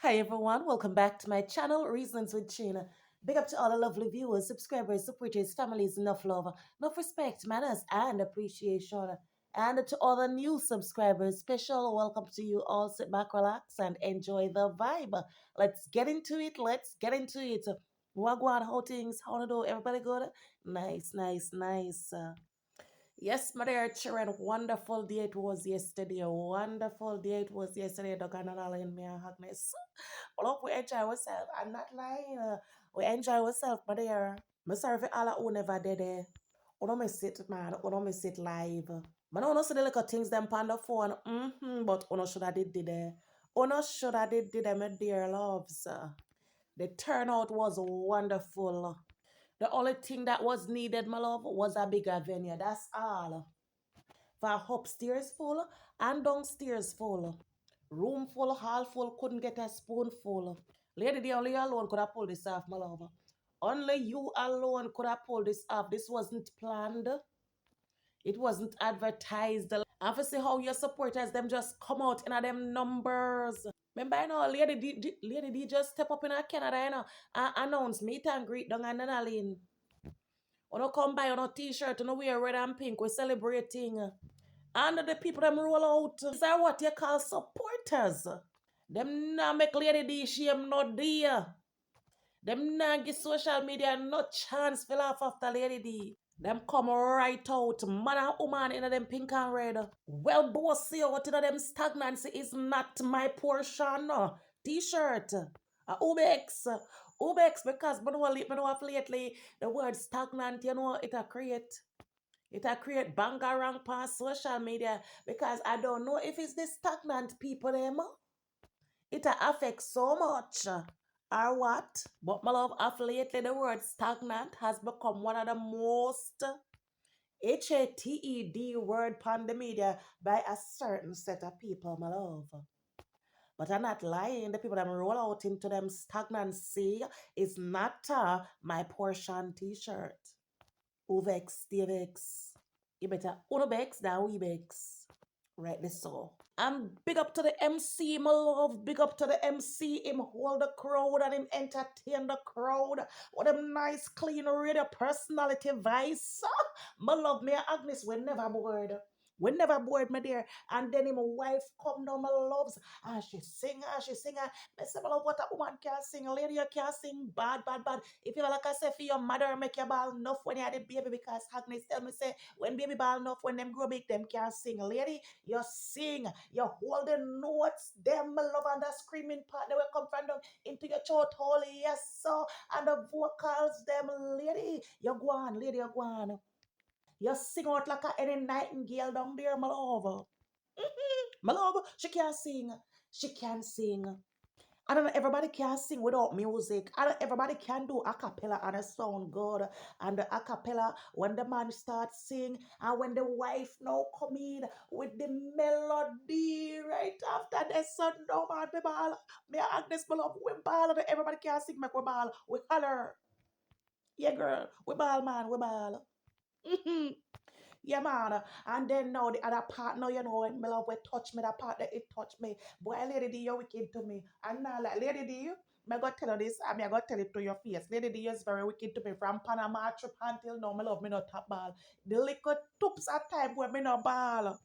Hi everyone, welcome back to my channel, Reasons with China. Big up to all the lovely viewers, subscribers, supporters, families, enough love, enough respect, manners, and appreciation. And to all the new subscribers, special welcome to you all. Sit back, relax, and enjoy the vibe. Let's get into it. Let's get into it. Wagwan, how things? How to do? Everybody good? Nice, nice, nice. Yes, my dear children, wonderful day it was yesterday. A wonderful day it was yesterday, Dr. Nala and me and Agnes. Look, we enjoy ourselves. I'm not lying. We enjoy ourselves, my dear. Me sorry for all who never did it. Uno me sit, man. Uno me sit live. Man, uno see the little things them on the phone. But uno should have did it. Uno should have did it, my dear loves. The turnout was wonderful. The only thing that was needed, my love, was a bigger venue. That's all. For upstairs full and downstairs full. Room full, hall full, couldn't get a spoonful. Lady, the only alone could have pulled this off, my love. Only you alone could have pulled this off. This wasn't planned. It wasn't advertised. And for see how your supporters them just come out in them numbers. Remember, you know, Lady D just step up in Canada, you know, and announce meet and greet down in Nanalin. You know, come buy on a t-shirt, you know, wear red and pink, we're celebrating. And the people them roll out. These are what you call supporters. Them not make Lady D shame no dear. Them not give social media no chance to laugh after Lady D. Them come right out, man and woman in them pink and red. Well, bossy out in them stagnancy is not my portion. No. T-shirt. Ubex. Ubex because me know of lately the word stagnant, you know, it a create bangarang past social media because I don't know if it's the stagnant people them. It a affect so much or what. But my love, of lately the word stagnant has become one of the most HATED word on the media by a certain set of people, my love. But I'm not lying. The people that roll out into them stagnancy is not my portion t-shirt. Uvex, Stevex. You better Unobex than Webex. Rightly so. And big up to the MC, my love. Big up to the MC. Him hold the crowd and him entertain the crowd. What a nice, clean radio personality voice. My love, me and Agnes, we never bored. We never bored, my dear. And then him wife come down, my loves. And she sing. I say, my love, what a woman can sing. A lady you can sing bad, bad, bad. If you like I say for your mother, make your ball enough when you had a baby because Agnes tell me say when baby ball enough, when them grow big, them can sing. Lady, you sing, you hold the notes, them love and the screaming part they will come from down into your throat hole, yes, so and the vocals, them lady, you go on, lady, you go on. You sing out like a any nightingale down there, my love. My love, she can sing. She can sing. I don't know, everybody can sing without music. I don't, everybody can do a cappella and it sound good. And the a cappella, when the man starts sing and when the wife now come in with the melody right after the sun down man, me ball. Me and Agnes, my love, we ball. And everybody can sing, make we ball. We holler. Yeah, girl. We ball, man. We ball. Yeah, man. And then now the other part, now you know when my love will touch me, that part that it touch me. Boy, Lady D, you're wicked to me. And now, like, Lady D, I got tell you this, I mean, I got tell it to your face. Lady D is very wicked to me from Panama trip until now. My love, me not top ball. The little toops at time where me no ball.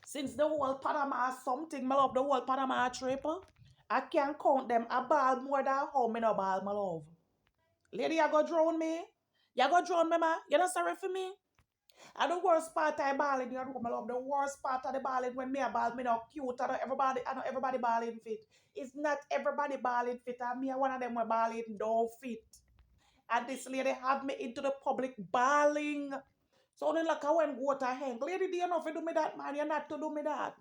Since the whole Panama something, my love, the whole Panama trip, I can't count them. I ball more than how me no ball, my love. Lady, you go drown me. You go drown me, ma. You not sorry for me. And the worst part I balling, you know, my love, the worst part of the balling when me a ball, me not cute. I know everybody balling fit. It's not everybody balling fit. And me one of them were balling don't fit. And this lady have me into the public balling. So then like I went go to hang. Lady, do you know if you do me that, man? You're not to do me that.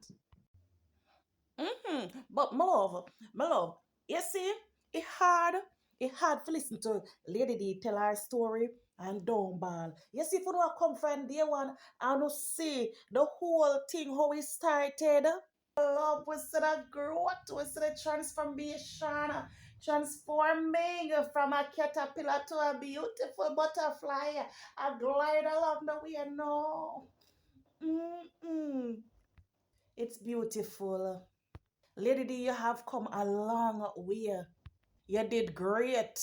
But my love, you see, it hard, it hard to listen to Lady D tell her story and don't ball. You see, if you know come from day one and you see the whole thing how it started. Love, we see the growth, we see the transformation, transforming from a caterpillar to a beautiful butterfly, a glide along the way. No, mm-mm. It's beautiful. Lady D, you have come a long way. You did great.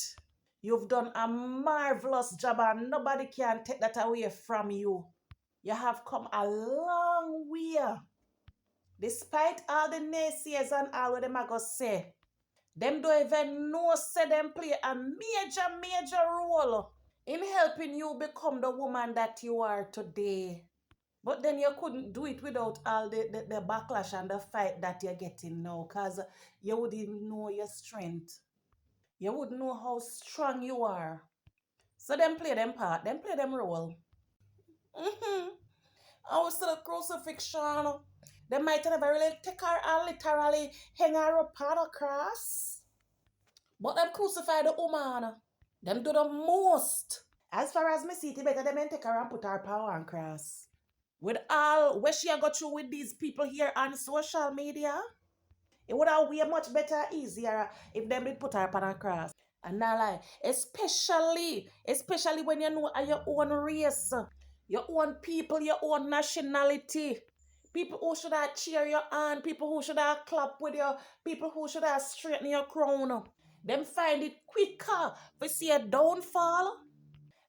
You've done a marvelous job and nobody can take that away from you. You have come a long way. Despite all the naysayers and all what them are going to say, them don't even know say them play a major role in helping you become the woman that you are today. But then you couldn't do it without all the backlash and the fight that you're getting now because you wouldn't know your strength. You wouldn't know how strong you are. So them play them part, them play them role. Mm-hmm. I was still a crucifixion. They might never really take her and literally hang her up on a cross. But them crucify the woman. Them do the most. As far as me see it, better them take her and put her power on cross. With all what she got through with these people here on social media, it would have way much better, easier if them did put her on a cross. And not lie, especially when you know your own race, your own people, your own nationality. People who should have cheer you on, people who should have clap with you, people who should have straighten your crown. Them find it quicker to see a downfall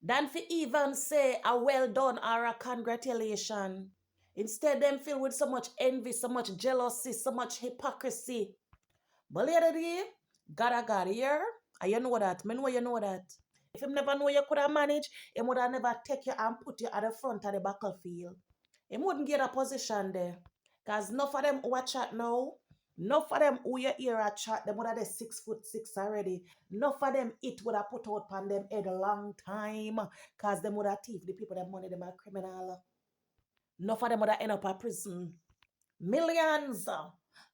than for even say a well done or a congratulation. Instead, them filled with so much envy, so much jealousy, so much hypocrisy. But later day, God a God here. And you know that. Me know you know that. If him never know you could have managed, he would have never take you and put you at the front of the battlefield. He wouldn't get a position there. Because enough of them who are chat now, enough of them who you hear a chat, them would have 6'6" already. Enough of them it would have put out on them head a long time. Because them would have thief the people that money them are criminal. Enough of them would have end up in prison. Millions.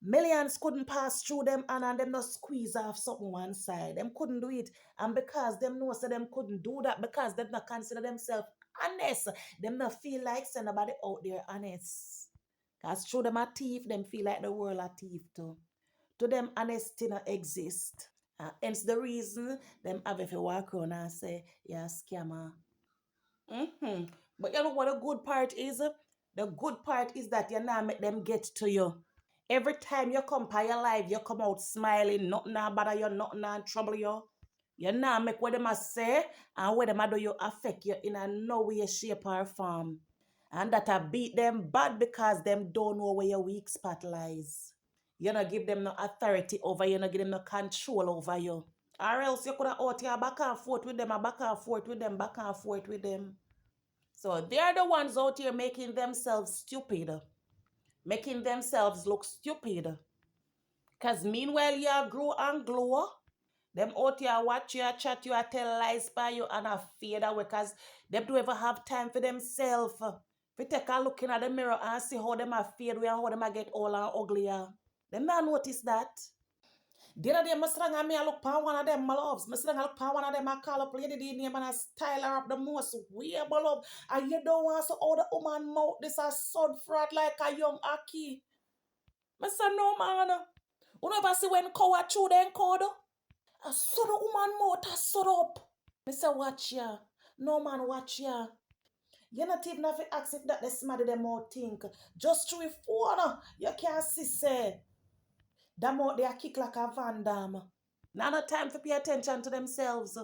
Millions couldn't pass through them and them not squeeze off something one side. Them couldn't do it. And because them know so them couldn't do that because them not consider themselves honest. Them not feel like send nobody out there honest. Because through them a thief, them feel like the world a thief too. To them, honesty not exist. Hence the reason them have if you walk around and say, yeah, scammer. Mm-hmm. But you know what the good part is? The good part is that you now make them get to you. Every time you come by your life, you come out smiling, nothing now bother you, nothing now trouble you. You now make what them a say and what them a do you affect you in a no way, shape, or form. And that a beat them bad because them don't know where your weak spot lies. You not give them no authority over you, not give them no control over you. Or else you could have out here back and forth with them, and back and forth with them, back and forth with them. So they're the ones out here making themselves stupid, making themselves look stupid. Because meanwhile, you grow and glow, them out here watch you, chat you, tell lies by you, and a fade away because they don't ever have time for themselves. If you take a look in at the mirror and see how them are fade away and how them are get all and uglier. Them not notice that. The other day, I strong and me I look pan one of them, my loves. I strong look pan one of them, I call up lady the name and I style her up the most way, my love. And you don't want to all the woman mouth this a sod frat like a young aki. I say no man. You never see when cow a chew then code? A sod of woman mouth a sod up. I say watch ya. No man watch ya. You not even have to ask if that the smart them out think. Just through a phone, you can't see say. Them out there kick like a Van Damme. Now no time to pay attention to themselves.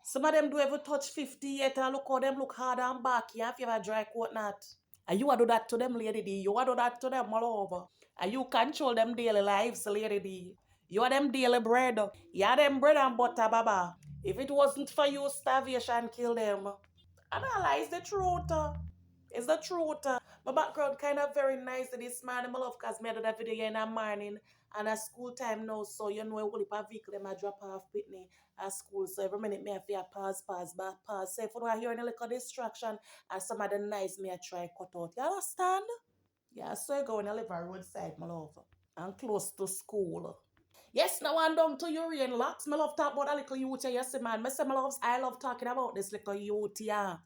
Some of them do ever touch 50 yet and look how them look hard and back. You have you ever dry coat not. And you do that to them, lady D. You do that to them all over. And you control them daily lives, lady D. You are them daily bread. You are them bread and butter, baba. If it wasn't for you, starvation kill them. Analyze the truth. It's the truth. My background kind of very nice this morning, my love, because I did that video in the morning and at school time now, so you know, I will a vehicle, I drop off Whitney at school, so every minute me have to pause, back, pause. So if you don't hear any little distraction and some of the nice me I try cut out. You understand? Yeah, so I go in a live roadside, my love, and close to school. Yes, now I'm down to Urian locks. My love talk about a little youth, yes, man. I say, my loves, I love talking about this little youth, yeah.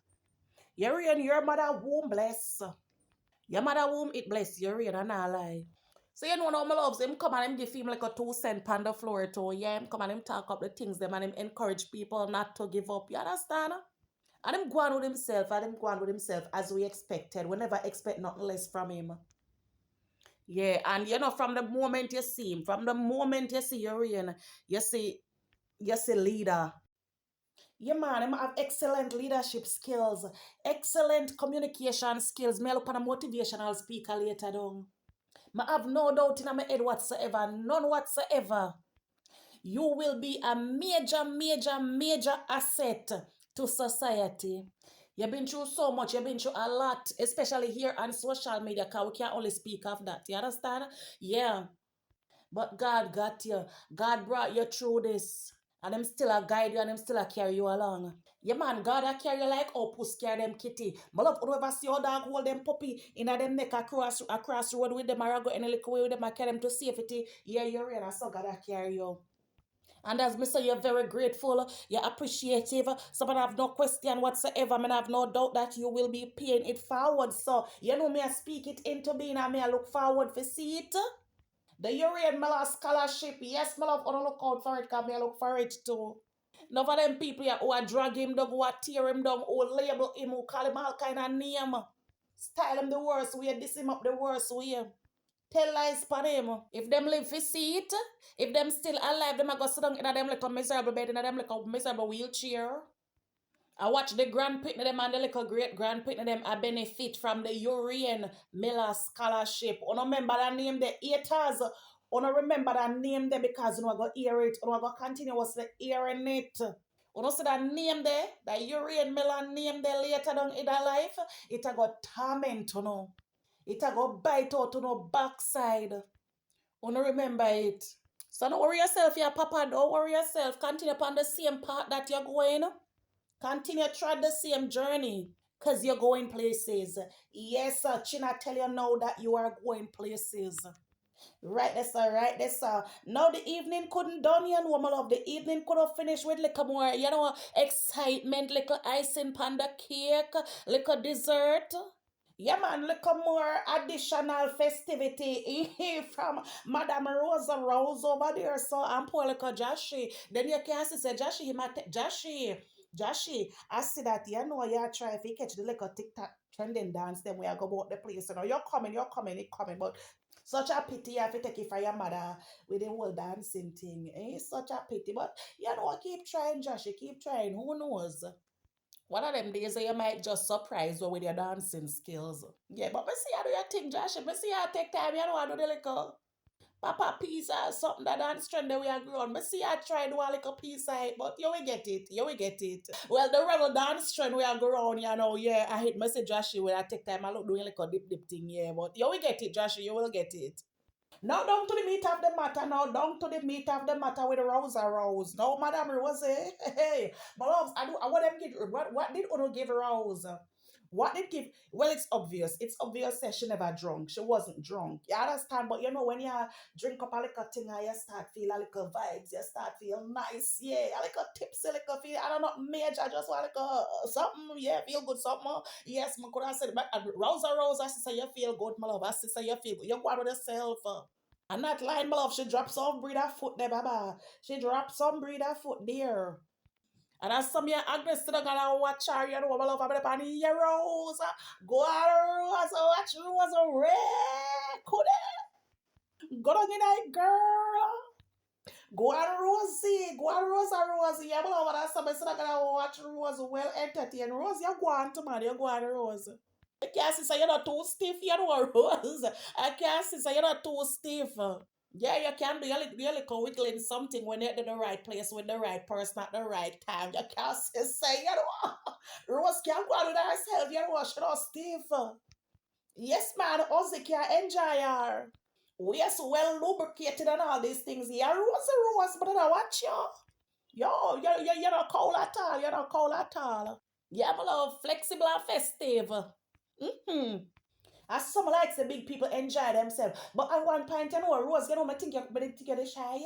Urian, your mother womb bless. Your mother womb it bless Urian, and I lie. So you know now my loves, him come and him give him like a 2 cent on the floor too. Yeah, him come and him talk up the things them and him encourage people not to give up. You understand? And him go on with himself, and him go on with himself as we expected. We never expect nothing less from him. Yeah, and you know, from the moment you see him, from the moment you see Urian, you see you see leader. Yeah, man, him have excellent leadership skills, excellent communication skills. Me look on a motivational speaker later down. I have no doubt in my head whatsoever, none whatsoever. You will be a major, major, major asset to society. You've been through so much, you've been through a lot, especially here on social media, because we can only speak of that. You understand? Yeah. But God got you. God brought you through this. And them still a guide you and them still a carry you along. Yeah, man, God a carry you like how puss carry them kitty. But love, whoever see your dog hold them puppy in a them neck across road with them or go any little way with them and carry them to safety. Yeah, you're in. So God a carry you. And as me say, you're very grateful, you're appreciative. So I have no question whatsoever. I have no doubt that you will be paying it forward. So you know me, I speak it into being and me I look forward to see it. The Urian Miller scholarship, yes, my love, I look out for it, because I look for it too. None of them people here who are drag him down, who are tear him down, who label him, who call him all kind of name. Style him the worst way, diss him up the worst way. Tell lies for him. If them live to see it, if them still alive, them are go sit down in a them like a miserable bed, in a them like a miserable wheelchair. I watch the grandpit them and the little great grandpit them a benefit from the Urian Miller scholarship. You remember that name, the haters. You remember that name there because you go hear it. You go continuously hearing it. You know see that name there, that Urian Miller name there later down in their life. It a go torment, you know. It a go bite out to no backside. You know remember it. So don't worry yourself, yeah, Papa. Don't worry yourself. Continue upon the same path that you're going. Continue try the same journey. Cause you're going places. Yes, sir. China tell you now that you are going places. Right there, sir. Right there, sir. Now the evening couldn't done, you know, my love. The evening could have finished with little more, you know, excitement, little icing panda cake, little dessert. Yeah, man, little more additional festivity from Madame Rosa Rose over there. So I'm poor little Joshi. Then you can see, say, Joshi, he might Joshi, I see that, you know, you try if you catch the little TikTok trending dance, then we are go about the place. You know, you're coming, it coming. But such a pity you have to take it for your mother with the whole dancing thing. It's such a pity. But, you know, keep trying, Joshi, keep trying. Who knows? One of them days you might just surprise you with your dancing skills. Yeah, but me see how do you think, Josh? Me see how take time, you know, I do the little Papa piece or something that dance trend that we are growing. Me see I try do a little piece of it, but you will get it. You will get it. Well, the rebel dance trend we are growing, you know, yeah, I hit me say Josh when I take time I look doing like a dip thing, yeah, but you will get it, Josh, you will get it. Now down to the meat of the matter. Now down to the meat of the matter with the Rosa Rose. No, Madam Rose. Hey, but loves, I want them give. What did Uno give Rose? What did give? Well, it's obvious. It's obvious that she never drunk. She wasn't drunk. You understand? But you know when you drink up a little thing, and you start feel a little vibes. You start feel nice. Yeah, a little tipsy, a little feel. I don't know major. I just want like something. Yeah, feel good something. Yes, I could have said, but Rosa Rose, I say you feel good, my love. I say you feel good. You go out with yourself. I'm not lying, my love. She dropped some breeder foot there, Baba. She dropped some breeder foot there. And as some year Agnes still gonna watch her, you know, my love, I'm upon the heroes. Go on, Rose, watch Rose, a red. Could it? Go on, night, girl. Go on, Rosie. Go on, Rosie. Yeah, my love, and some still gonna watch Rose well entertained. Rose, you go on to man, you go on, Rose. I can't say you're not too stiff, you know, Rose. I can't say you're not too stiff. Yeah, you can do your little wiggling something when you're in the right place with the right person at the right time. You can't say you know, Rose can't go out with herself, you know, she not stiff. Yes, man, Ozzy can enjoy her. Yes, well lubricated and all these things. Yeah, Rose, but I don't watch you. Yo, you're not cold at all. You're not cold at all. Yeah, my love, flexible and festive. Mm-hmm. As some likes the big people enjoy themselves. But at one point, you know, Rose, you know, I think you're shy.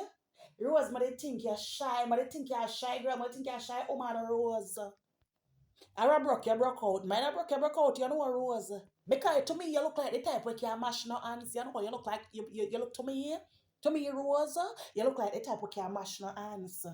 Rose, I think you're shy. I think you're shy, girl. I think you're shy. Oh, man, Rose. I broke you broke out. Man, I broke you broke out. You know, Rose. Because to me, you look like the type where you can mash no hands. You know, you look like, you look to me. To me, Rose, you look like the type where you can mash no hands.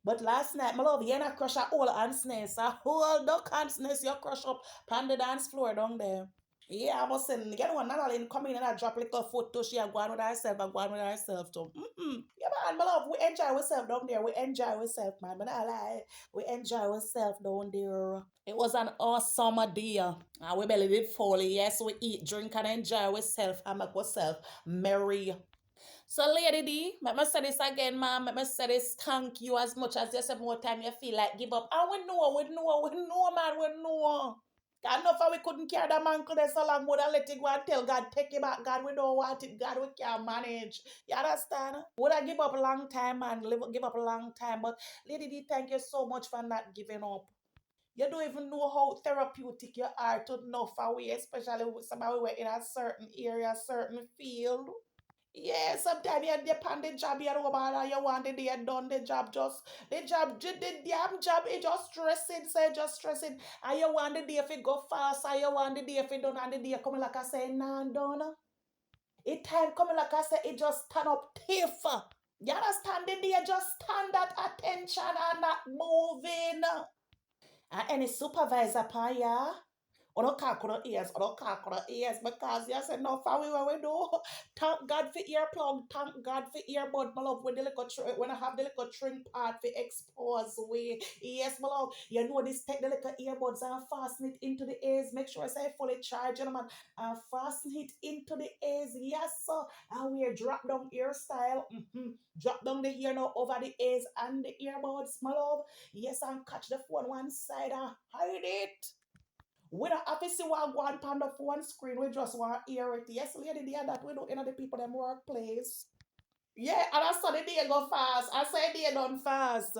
But last night, my love, you not crush a whole ants nest. A whole duck ants nest you crush up on the dance floor down there. Yeah, I must say, get one not in come in and I drop little photo. She a go on with herself and go on with herself too. Yeah, man, my love, we enjoy ourselves down there. We enjoy ourselves, man. But I lie, we enjoy ourselves down there. It was an awesome day. We barely did folly. Yes, we eat, drink, and enjoy ourselves and make ourselves merry. So, Lady D, let me say this again, ma'am. Let me say this. Thank you as much as just more time you feel like give up. And we know, man, we know. God, enough we couldn't carry the man there so long, would have let it go and tell God, take it back. God, we don't want it. God, we can't manage. You understand? Would I give up a long time, man? Give up a long time. But, Lady D, thank you so much for not giving up. You don't even know how therapeutic you are to know for we, especially with somebody who are in a certain area, certain field. Yeah, sometimes you depend the job you know about you want the day done the job just the damn job it just stressing say just stressing and you want the day if it go fast and you want the day if it done and the day coming like I say nah Donna. It time coming like I say it just stand up stiff. You understand the day just stand that attention and not moving. And any supervisor upon ya. Or don't cock on ears, or don't cock on ears because you said no for we do. Thank God for earplug, thank God for earbud, my love. When the little when I have the little string part for expose we. Yes, my love. You know this take the little earbuds and fasten it into the ears. Make sure I say fully charged, gentlemen. And fasten it into the ears. Yes, sir. And we drop down ear style. Drop down the ear now over the ears and the earbuds, my love. Yes, and catch the phone one side and hide it. We don't have to see what go on the phone screen. We just want to hear it. Yes, lady, they are that we do in the people them workplace. Yeah, and I saw the day go fast. I say they done fast.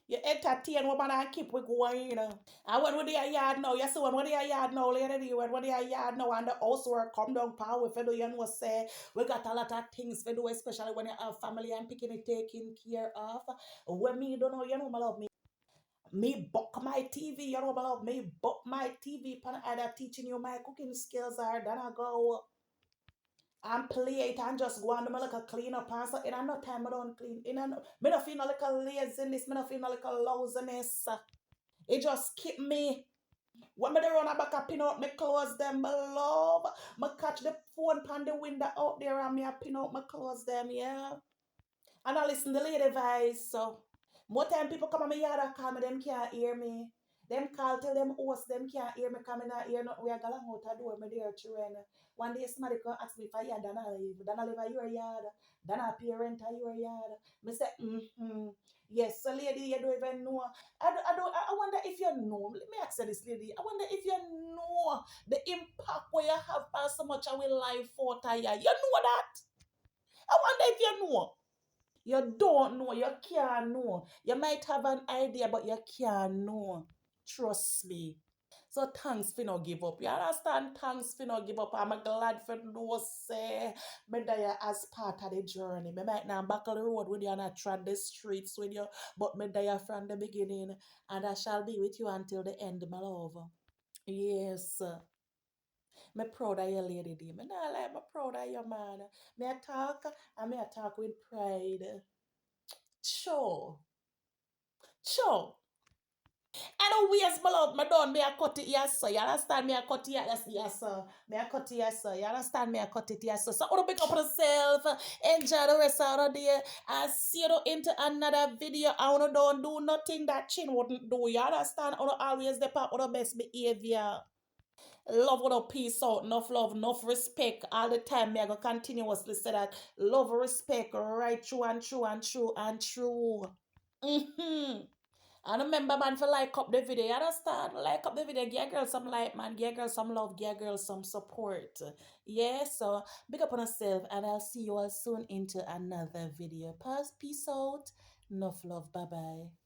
You entertain woman and keep we going. And when we there yard now, you see when we there yard now, lady, when we there yard now and the housework come down power for do you know say we got a lot of things to do, especially when you have family and picking it taken care of. When me don't know, you know my love me book my TV, you know, love me book my TV pan either teaching you my cooking skills or then I go and play it and just go on them like a clean up and so in no time I don't clean. In no, me not feel no like a laziness, me not feel no like a lousiness. It just keep me when me dey run a back up pin out my clothes them, my love. Me catch the phone pan the window out there and me a pin out my clothes them, yeah. And I listen to the lady voice. So more time people come on my yard and call me, them can't hear me. Them call till them host, them can't hear me coming out here. Not we are going out the door, my dear children. One day somebody come ask me if I yard Donna live. Donna live at your yard. Donna parent at your yard. Me say, Yes, so lady, you don't even know. I wonder if you know. Let me ask you this, lady. I wonder if you know the impact where you have for so much of our life for you. You know that? I wonder if you know. You don't know, you can't know. You might have an idea, but you can't know. Trust me. So thanks for not give up. You understand? Thanks for not give up. I'm glad for no say me there as part of the journey. Me might not buckle the road with you and I tread the streets with you, but me there from the beginning and I shall be with you until the end, my love. Yes. Me proud of your lady, dear. Me not like me proud of your man. Me a talk and me a talk with pride. Sure. Sure. And always, my love, my done, me a cut it, yes, sir. You understand? Me a cut it, yes, sir. Me a cut it, yes, sir. You understand? Me a cut it, yes, sir. So, I want to pick up yourself. Enjoy the rest of the day. I see you into another video. I want to don't do nothing that chin wouldn't do. You understand? I want to always the part of the best behavior. Love without peace out, enough love, enough respect all the time. Me I go continuously say that love, respect, right true and true and true and true. Mm-hmm. And remember, man, for like up the video, you understand? Like up the video, give a girl some like, man, give a girl some love, give a girl some support. Yeah, so big up on yourself, and I'll see you all soon into another video. Peace out. Enough love. Bye bye.